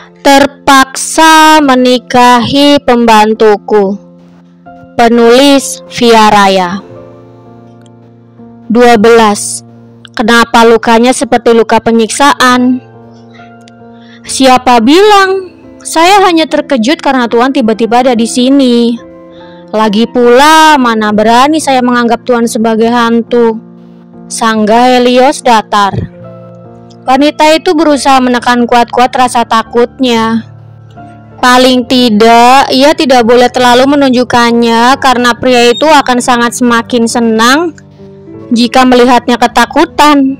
Terpaksa menikahi pembantuku. Penulis Via Raya. 12. Kenapa lukanya seperti luka penyiksaan? Siapa bilang? Saya hanya terkejut karena Tuan tiba-tiba ada di sini. Lagi pula, mana berani saya menganggap Tuan sebagai hantu. Sangga Helios datar. Wanita itu berusaha menekan kuat-kuat rasa takutnya. Paling tidak, ia tidak boleh terlalu menunjukkannya karena pria itu akan sangat semakin senang jika melihatnya ketakutan.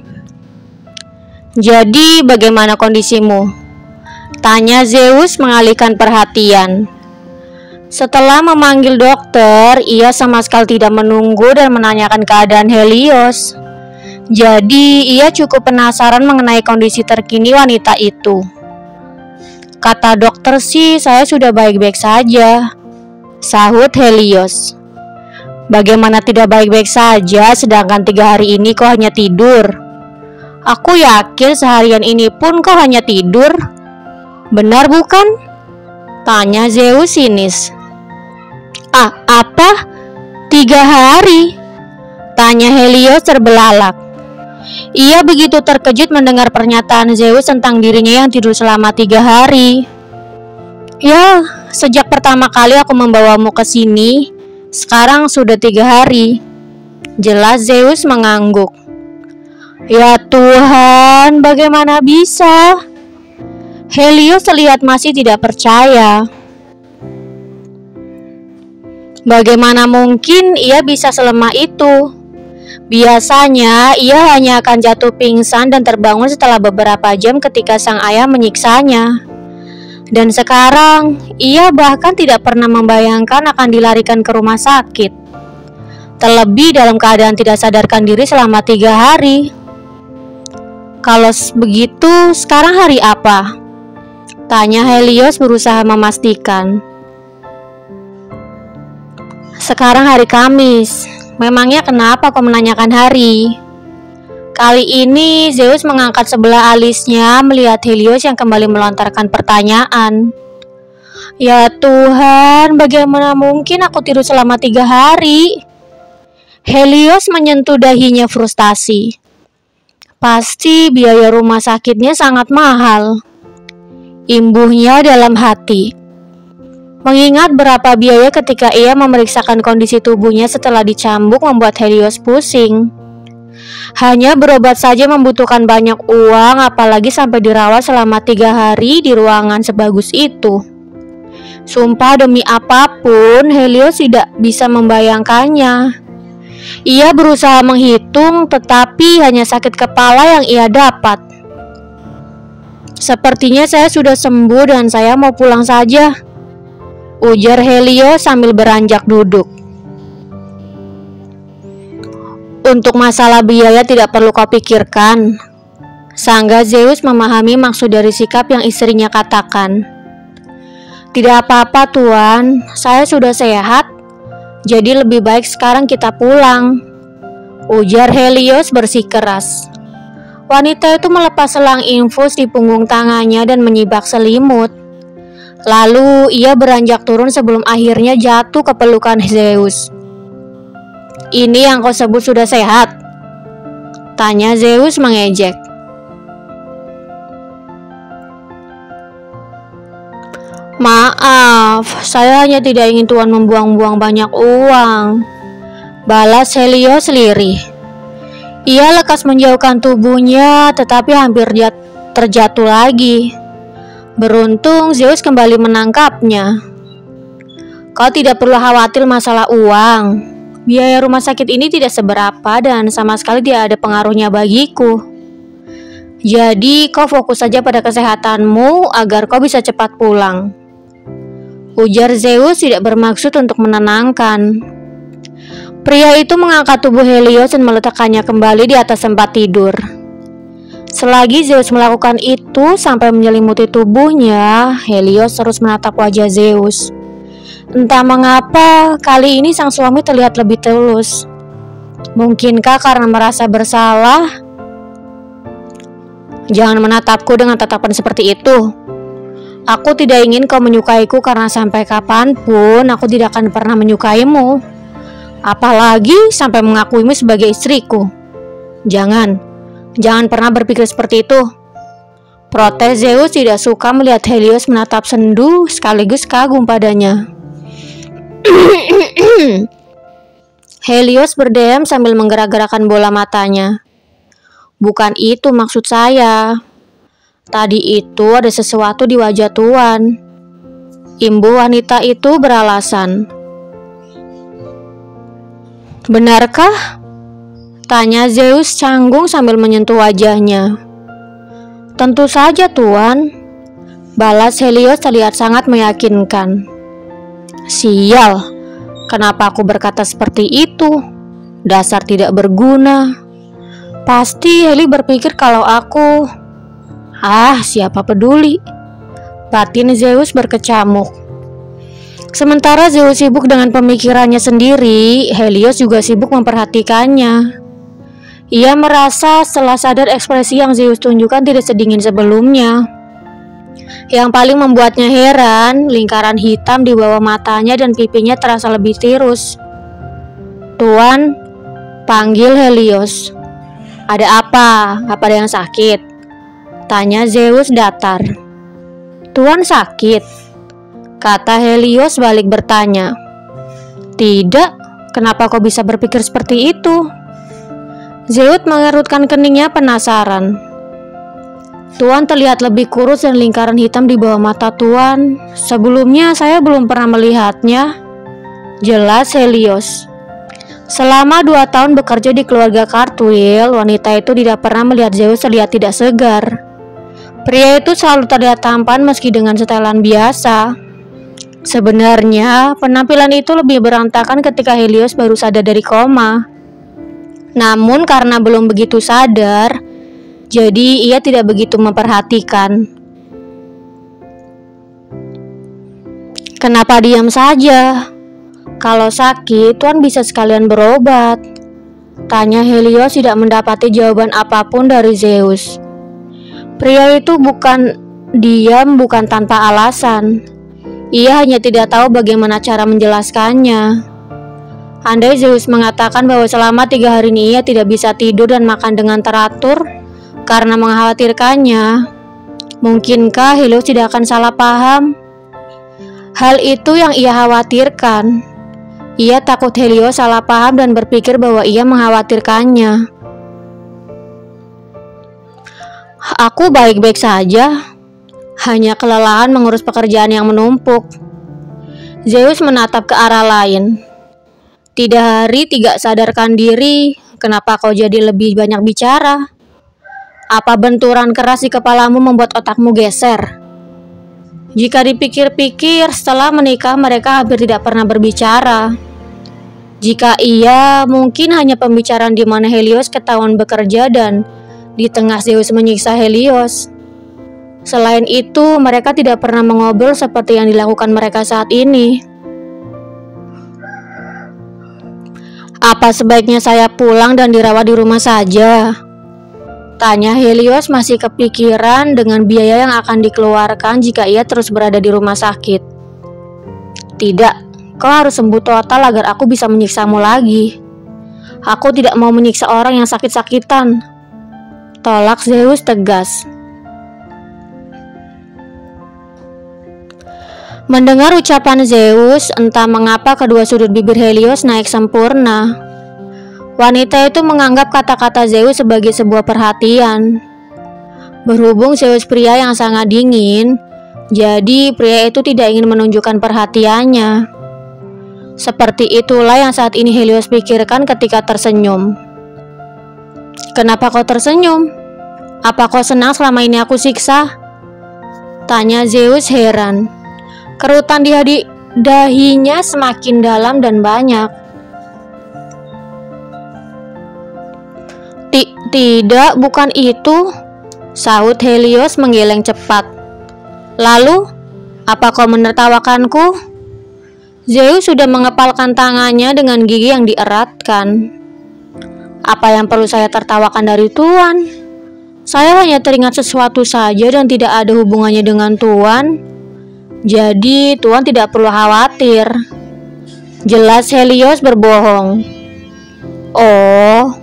Jadi, bagaimana kondisimu? Tanya Zeus mengalihkan perhatian. Setelah memanggil dokter, ia sama sekali tidak menunggu dan menanyakan keadaan Helios. Jadi, ia cukup penasaran mengenai kondisi terkini wanita itu. Kata dokter sih, saya sudah baik-baik saja, sahut Helios. Bagaimana tidak baik-baik saja, sedangkan 3 hari ini kau hanya tidur? Aku yakin seharian ini pun kau hanya tidur. Benar bukan? Tanya Zeus sinis. Apa? 3 hari? Tanya Helios terbelalak. Ia begitu terkejut mendengar pernyataan Zeus tentang dirinya yang tidur selama 3 hari. Ya, sejak pertama kali aku membawamu ke sini, sekarang sudah 3 hari. Jelas Zeus mengangguk. Ya Tuhan, bagaimana bisa? Helios terlihat masih tidak percaya. Bagaimana mungkin ia bisa selemah itu? Biasanya ia hanya akan jatuh pingsan dan terbangun setelah beberapa jam ketika sang ayah menyiksanya. Dan sekarang ia bahkan tidak pernah membayangkan akan dilarikan ke rumah sakit. Terlebih dalam keadaan tidak sadarkan diri selama 3 hari. Kalau begitu, sekarang hari apa? Tanya Helios berusaha memastikan. Sekarang hari Kamis. Memangnya kenapa kau menanyakan hari? Kali ini Zeus mengangkat sebelah alisnya melihat Helios yang kembali melontarkan pertanyaan. Ya Tuhan, bagaimana mungkin aku tidur selama 3 hari? Helios menyentuh dahinya frustasi. Pasti biaya rumah sakitnya sangat mahal. Imbuhnya dalam hati. Mengingat berapa biaya ketika ia memeriksakan kondisi tubuhnya setelah dicambuk membuat Helios pusing. Hanya berobat saja membutuhkan banyak uang, apalagi sampai dirawat selama 3 hari di ruangan sebagus itu. Sumpah demi apapun, Helios tidak bisa membayangkannya. Ia berusaha menghitung, tetapi hanya sakit kepala yang ia dapat. Sepertinya saya sudah sembuh dan saya mau pulang saja, ujar Helios sambil beranjak duduk. Untuk masalah biaya tidak perlu kau pikirkan. Sangga Zeus memahami maksud dari sikap yang istrinya katakan. Tidak apa-apa Tuan, saya sudah sehat. Jadi lebih baik sekarang kita pulang, ujar Helios bersikeras. Wanita itu melepas selang infus di punggung tangannya dan menyibak selimut. Lalu ia beranjak turun sebelum akhirnya jatuh ke pelukan Zeus. Ini yang kau sebut sudah sehat? Tanya Zeus mengejek. Maaf, saya hanya tidak ingin Tuan membuang-buang banyak uang, balas Helios lirih. Ia lekas menjauhkan tubuhnya tetapi hampir terjatuh lagi. Beruntung Zeus kembali menangkapnya. Kau tidak perlu khawatir masalah uang. Biaya rumah sakit ini tidak seberapa dan sama sekali tidak ada pengaruhnya bagiku. Jadi kau fokus saja pada kesehatanmu agar kau bisa cepat pulang, ujar Zeus tidak bermaksud untuk menenangkan. Pria itu mengangkat tubuh Helios dan meletakkannya kembali di atas tempat tidur. Selagi Zeus melakukan itu sampai menyelimuti tubuhnya, Helios terus menatap wajah Zeus. Entah mengapa, kali ini sang suami terlihat lebih tulus. Mungkinkah karena merasa bersalah? Jangan menatapku dengan tatapan seperti itu. Aku tidak ingin kau menyukaiku karena sampai kapanpun aku tidak akan pernah menyukaimu. Apalagi sampai mengakuimu sebagai istriku. Jangan pernah berpikir seperti itu. Protes Zeus tidak suka melihat Helios menatap sendu sekaligus kagum padanya. Helios berdiam sambil menggerak-gerakkan bola matanya. Bukan itu maksud saya. Tadi itu ada sesuatu di wajah Tuan. Imbu wanita itu beralasan. Benarkah? Tanya Zeus canggung sambil menyentuh wajahnya. Tentu saja Tuan. Balas Helios terlihat sangat meyakinkan. Sial, kenapa aku berkata seperti itu? Dasar tidak berguna. Pasti Heli berpikir kalau aku... siapa peduli? Batin Zeus berkecamuk. Sementara Zeus sibuk dengan pemikirannya sendiri, Helios juga sibuk memperhatikannya. Ia merasa setelah sadar ekspresi yang Zeus tunjukkan tidak sedingin sebelumnya. Yang paling membuatnya heran, lingkaran hitam di bawah matanya dan pipinya terasa lebih tirus. Tuan, panggil Helios. Ada apa? Apa ada yang sakit? Tanya Zeus datar. Tuan sakit? Kata Helios balik bertanya. Tidak, kenapa kau bisa berpikir seperti itu? Zeus mengerutkan keningnya penasaran. Tuan terlihat lebih kurus dan lingkaran hitam di bawah mata Tuan. Sebelumnya saya belum pernah melihatnya. Jelas Helios. Selama 2 tahun bekerja di keluarga Cartwheel, wanita itu tidak pernah melihat Zeus terlihat tidak segar. Pria itu selalu terlihat tampan meski dengan setelan biasa. Sebenarnya, penampilan itu lebih berantakan ketika Helios baru sadar dari koma. Namun karena belum begitu sadar, jadi ia tidak begitu memperhatikan. Kenapa diam saja? Kalau sakit, Tuan bisa sekalian berobat. Tanya Helios tidak mendapati jawaban apapun dari Zeus. Pria itu bukan diam bukan tanpa alasan. Ia hanya tidak tahu bagaimana cara menjelaskannya. Andai Zeus mengatakan bahwa selama 3 hari ini ia tidak bisa tidur dan makan dengan teratur karena mengkhawatirkannya, mungkinkah Helios tidak akan salah paham? Hal itu yang ia khawatirkan. Ia takut Helios salah paham dan berpikir bahwa ia mengkhawatirkannya. Aku baik-baik saja, hanya kelelahan mengurus pekerjaan yang menumpuk. Zeus menatap ke arah lain. 3 hari tidak sadarkan diri, kenapa kau jadi lebih banyak bicara? Apa benturan keras di kepalamu membuat otakmu geser? Jika dipikir-pikir, setelah menikah mereka hampir tidak pernah berbicara. Jika iya, mungkin hanya pembicaraan di mana Helios ketahuan bekerja dan di tengah Zeus menyiksa Helios. Selain itu, mereka tidak pernah mengobrol seperti yang dilakukan mereka saat ini. Apa sebaiknya saya pulang dan dirawat di rumah saja? Tanya Helios masih kepikiran dengan biaya yang akan dikeluarkan jika ia terus berada di rumah sakit. Tidak, kau harus sembuh total agar aku bisa menyiksamu lagi. Aku tidak mau menyiksa orang yang sakit-sakitan. Tolak Zeus tegas. Mendengar ucapan Zeus, entah mengapa kedua sudut bibir Helios naik sempurna. Wanita itu menganggap kata-kata Zeus sebagai sebuah perhatian. Berhubung Zeus pria yang sangat dingin, jadi pria itu tidak ingin menunjukkan perhatiannya. Seperti itulah yang saat ini Helios pikirkan ketika tersenyum. Kenapa kau tersenyum? Apa kau senang selama ini aku siksa? Tanya Zeus heran. Kerutan di dahinya semakin dalam dan banyak. Tidak, bukan itu, sahut Helios menggeleng cepat. Lalu, apa kau menertawakanku? Zeus sudah mengepalkan tangannya dengan gigi yang dieratkan. Apa yang perlu saya tertawakan dari Tuan? Saya hanya teringat sesuatu saja dan tidak ada hubungannya dengan Tuan. Jadi Tuan tidak perlu khawatir. Jelas Helios berbohong. Oh,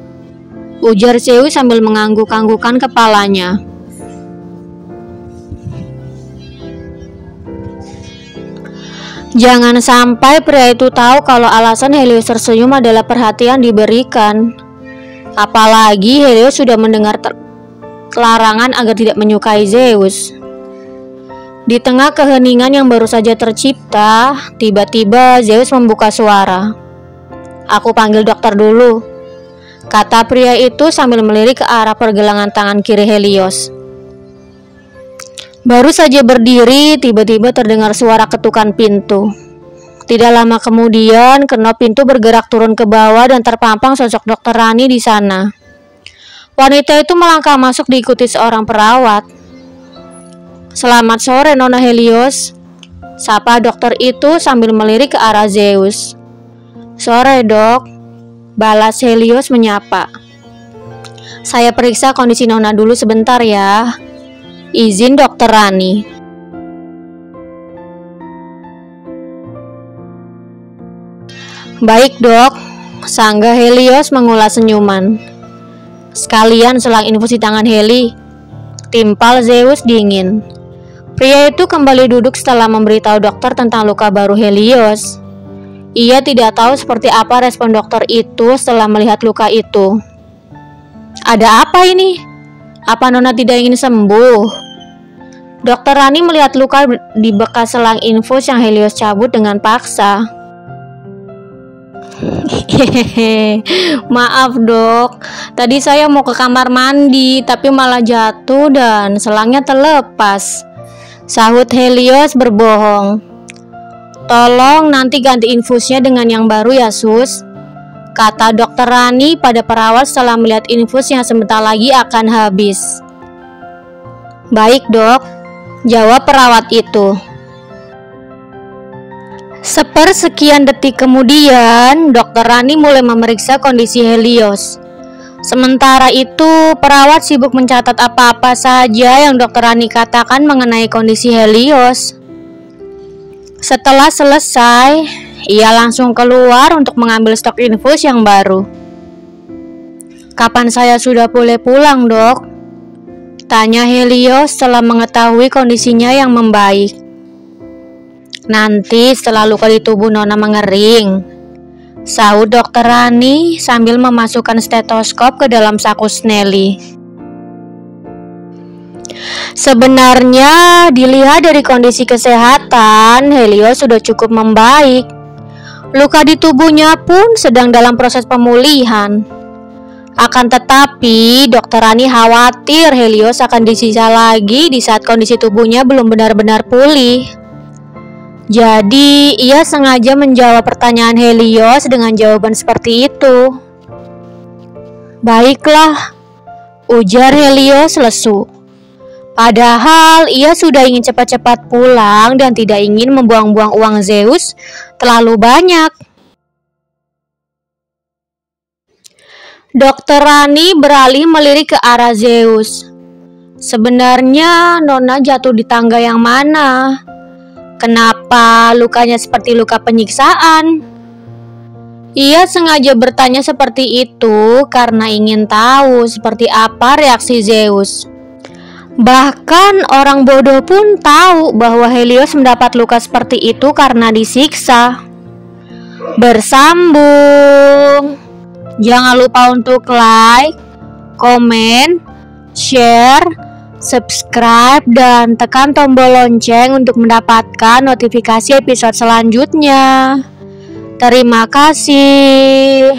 ujar Zeus sambil mengangguk-anggukkan kepalanya. Jangan sampai pria itu tahu kalau alasan Helios tersenyum adalah perhatian diberikan. Apalagi Helios sudah mendengar larangan agar tidak menyukai Zeus. Di tengah keheningan yang baru saja tercipta, tiba-tiba Zeus membuka suara. "Aku panggil dokter dulu," kata pria itu sambil melirik ke arah pergelangan tangan kiri Helios. Baru saja berdiri, tiba-tiba terdengar suara ketukan pintu. Tidak lama kemudian, kenop pintu bergerak turun ke bawah dan terpampang sosok Dokter Rani di sana. Wanita itu melangkah masuk diikuti seorang perawat. "Selamat sore, Nona Helios," sapa dokter itu sambil melirik ke arah Zeus. "Sore, Dok," balas Helios menyapa. "Saya periksa kondisi Nona dulu sebentar ya. Izin Dokter Rani." "Baik, Dok," sanggah Helios mengulas senyuman. "Sekalian selang infus di tangan Heli," timpal Zeus dingin. Pria itu kembali duduk setelah memberitahu dokter tentang luka baru Helios. Ia tidak tahu seperti apa respon dokter itu setelah melihat luka itu. "Ada apa ini? Apa Nona tidak ingin sembuh?" Dokter Rani melihat luka di bekas selang infus yang Helios cabut dengan paksa. "Maaf, Dok. Tadi saya mau ke kamar mandi, tapi malah jatuh dan selangnya terlepas," sahut Helios berbohong. "Tolong nanti ganti infusnya dengan yang baru ya, Sus," kata Dokter Rani pada perawat setelah melihat infus yang sebentar lagi akan habis. "Baik, Dok," jawab perawat itu. Sepersekian detik kemudian, Dokter Rani mulai memeriksa kondisi Helios. Sementara itu, perawat sibuk mencatat apa-apa saja yang Dokter Rani katakan mengenai kondisi Helios. Setelah selesai, ia langsung keluar untuk mengambil stok infus yang baru. "Kapan saya sudah boleh pulang, Dok?" tanya Helios setelah mengetahui kondisinya yang membaik. "Nanti setelah luka di tubuh Nona mengering," sahut Dokter Rani sambil memasukkan stetoskop ke dalam saku Snelly. Sebenarnya dilihat dari kondisi kesehatan, Helios sudah cukup membaik. Luka di tubuhnya pun sedang dalam proses pemulihan. Akan tetapi, Dokter Rani khawatir Helios akan disisa lagi di saat kondisi tubuhnya belum benar-benar pulih. Jadi, ia sengaja menjawab pertanyaan Helios dengan jawaban seperti itu. "Baiklah," ujar Helios lesu. Padahal ia sudah ingin cepat-cepat pulang dan tidak ingin membuang-buang uang Zeus terlalu banyak. Dokter Rani beralih melirik ke arah Zeus. "Sebenarnya Nona jatuh di tangga yang mana? Kenapa lukanya seperti luka penyiksaan?" Ia sengaja bertanya seperti itu karena ingin tahu seperti apa reaksi Zeus. Bahkan orang bodoh pun tahu bahwa Helios mendapat luka seperti itu karena disiksa. Bersambung. Jangan lupa untuk like, komen, share, subscribe, dan tekan tombol lonceng untuk mendapatkan notifikasi episode selanjutnya. Terima kasih.